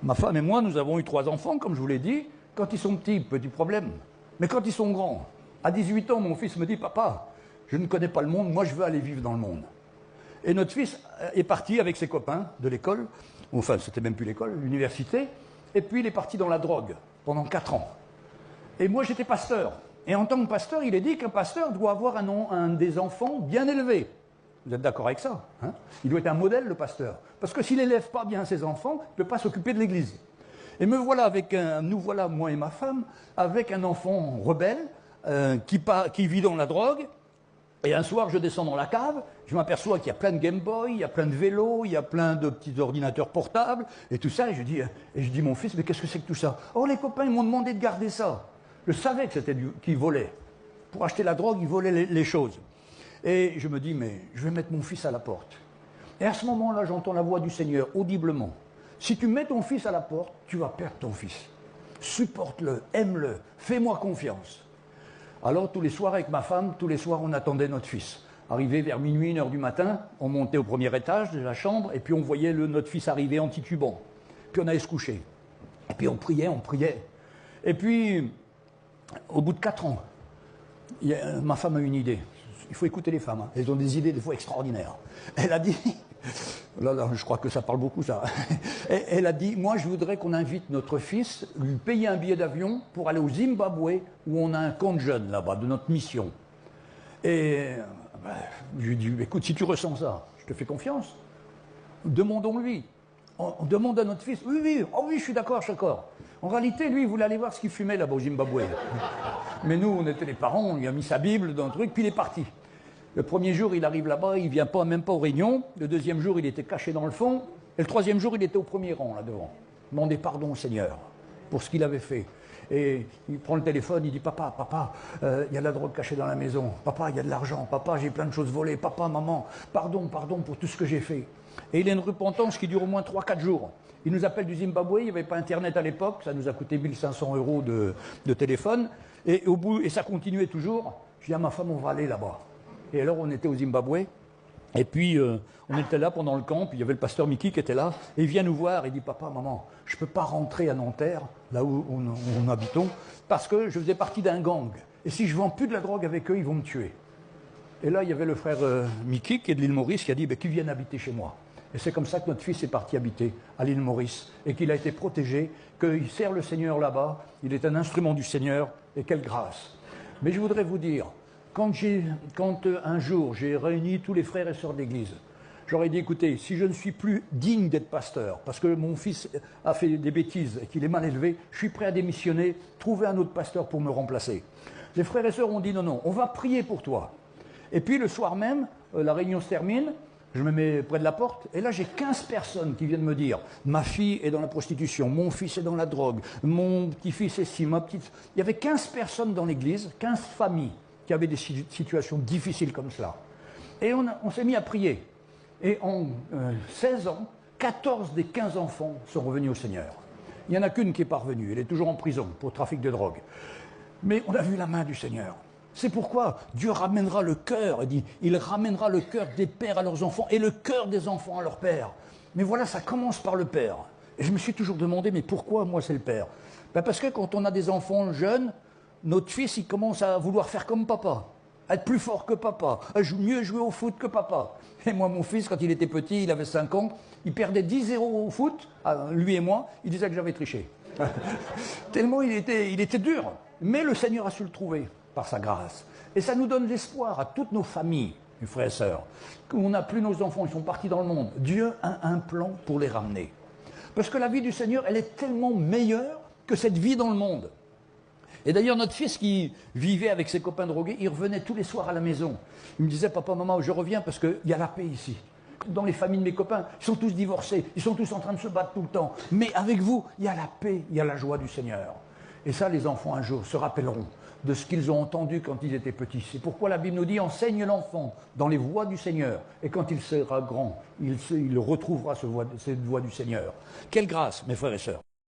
Ma femme et moi, nous avons eu 3 enfants, comme je vous l'ai dit. Quand ils sont petits, petit problème. Mais quand ils sont grands, à 18 ans, mon fils me dit « Papa, je ne connais pas le monde, moi je veux aller vivre dans le monde. » Et notre fils est parti avec ses copains de l'école, enfin c'était même plus l'école, l'université, et puis il est parti dans la drogue pendant 4 ans. Et moi j'étais pasteur. Et en tant que pasteur, il est dit qu'un pasteur doit avoir des enfants bien élevés. Vous êtes d'accord avec ça, hein? Il doit être un modèle, le pasteur. Parce que s'il n'élève pas bien ses enfants, il ne peut pas s'occuper de l'église. Et nous voilà, moi et ma femme, avec un enfant rebelle qui vit dans la drogue. Et un soir, je descends dans la cave, je m'aperçois qu'il y a plein de Game Boy, il y a plein de vélos, il y a plein de petits ordinateurs portables, et tout ça. Et je dis à mon fils, mais qu'est-ce que c'est que tout ça? Oh, les copains, ils m'ont demandé de garder ça. Je savais que c'était qu'ils volaient. Pour acheter la drogue, ils volaient les choses. Et je me dis, mais je vais mettre mon fils à la porte. Et à ce moment-là, j'entends la voix du Seigneur, audiblement. Si tu mets ton fils à la porte, tu vas perdre ton fils. Supporte-le, aime-le, fais-moi confiance. Alors, tous les soirs, avec ma femme, tous les soirs, on attendait notre fils. Arrivé vers minuit, 1h du matin, on montait au premier étage de la chambre, et puis on voyait notre fils arriver en titubant. Puis on allait se coucher. Et puis on priait. Et puis, au bout de 4 ans, ma femme a une idée. Il faut écouter les femmes, hein. Elles ont des idées des fois extraordinaires. Elle a dit, là, je crois que ça parle beaucoup ça. Elle a dit, moi je voudrais qu'on invite notre fils, lui payer un billet d'avion pour aller au Zimbabwe, où on a un camp de jeunes là-bas, de notre mission. Et je lui ai dit, écoute, si tu ressens ça, je te fais confiance. Demandons-lui. On demande à notre fils, oui, oh oui, je suis d'accord. En réalité, lui, il voulait aller voir ce qu'il fumait là-bas au Zimbabwe. Mais nous, on était les parents, on lui a mis sa Bible dans le truc, puis il est parti. Le premier jour, il arrive là-bas, il ne vient même pas aux réunions. Le deuxième jour, il était caché dans le fond. Et le troisième jour, il était au premier rang, là devant. Demandez pardon au Seigneur pour ce qu'il avait fait. Et il prend le téléphone, il dit, papa, il y a de la drogue cachée dans la maison. Papa, il y a de l'argent. Papa, j'ai plein de choses volées. Papa, maman, pardon pour tout ce que j'ai fait. Et il a une repentance qui dure au moins 3-4 jours. Il nous appelle du Zimbabwe, il n'y avait pas Internet à l'époque, ça nous a coûté 1 500 € de téléphone. Et ça continuait toujours. Je dis à ma femme, on va aller là-bas. Et alors, on était au Zimbabwe. Et puis, on était là pendant le camp. Puis, il y avait le pasteur Mickey qui était là. Et il vient nous voir. Il dit, papa, maman, je ne peux pas rentrer à Nanterre, là où nous habitons, parce que je faisais partie d'un gang. Et si je ne vends plus de la drogue avec eux, ils vont me tuer. Et là, il y avait le frère Mickey, qui est de l'île Maurice, qui a dit, qu'ils viennent habiter chez moi. Et c'est comme ça que notre fils est parti habiter à l'île Maurice. Et qu'il a été protégé, qu'il sert le Seigneur là-bas. Il est un instrument du Seigneur. Et quelle grâce. Mais je voudrais vous dire, quand un jour j'ai réuni tous les frères et sœurs d'église, j'aurais dit, écoutez, si je ne suis plus digne d'être pasteur, parce que mon fils a fait des bêtises et qu'il est mal élevé, je suis prêt à démissionner, trouver un autre pasteur pour me remplacer. Les frères et sœurs ont dit, non, on va prier pour toi. Et puis le soir même, la réunion se termine, je me mets près de la porte, et là j'ai 15 personnes qui viennent me dire, ma fille est dans la prostitution, mon fils est dans la drogue, mon petit-fils est ci, ma petite... Il y avait 15 personnes dans l'église, 15 familles, qui avaient des situations difficiles comme cela. Et on s'est mis à prier. Et en 16 ans, 14 des 15 enfants sont revenus au Seigneur. Il n'y en a qu'une qui est parvenue, elle est toujours en prison pour trafic de drogue. Mais on a vu la main du Seigneur. C'est pourquoi Dieu ramènera le cœur, il ramènera le cœur des pères à leurs enfants et le cœur des enfants à leurs pères. Mais voilà, ça commence par le père. Et je me suis toujours demandé, mais pourquoi moi c'est le père? Parce que quand on a des enfants jeunes, notre fils, il commence à vouloir faire comme papa, à être plus fort que papa, à mieux jouer au foot que papa. Et moi, mon fils, quand il était petit, il avait 5 ans, il perdait 10-0 au foot, lui et moi, il disait que j'avais triché. Tellement il était dur. Mais le Seigneur a su le trouver par sa grâce. Et ça nous donne l'espoir à toutes nos familles, mes frères et sœurs, qu'on n'a plus nos enfants, ils sont partis dans le monde. Dieu a un plan pour les ramener. Parce que la vie du Seigneur, elle est tellement meilleure que cette vie dans le monde. Et d'ailleurs, notre fils qui vivait avec ses copains drogués, il revenait tous les soirs à la maison. Il me disait, papa, maman, je reviens parce qu'il y a la paix ici. Dans les familles de mes copains, ils sont tous divorcés, ils sont tous en train de se battre tout le temps. Mais avec vous, il y a la paix, il y a la joie du Seigneur. Et ça, les enfants, un jour, se rappelleront de ce qu'ils ont entendu quand ils étaient petits. C'est pourquoi la Bible nous dit, enseigne l'enfant dans les voies du Seigneur. Et quand il sera grand, il retrouvera cette voie du Seigneur. Quelle grâce, mes frères et sœurs.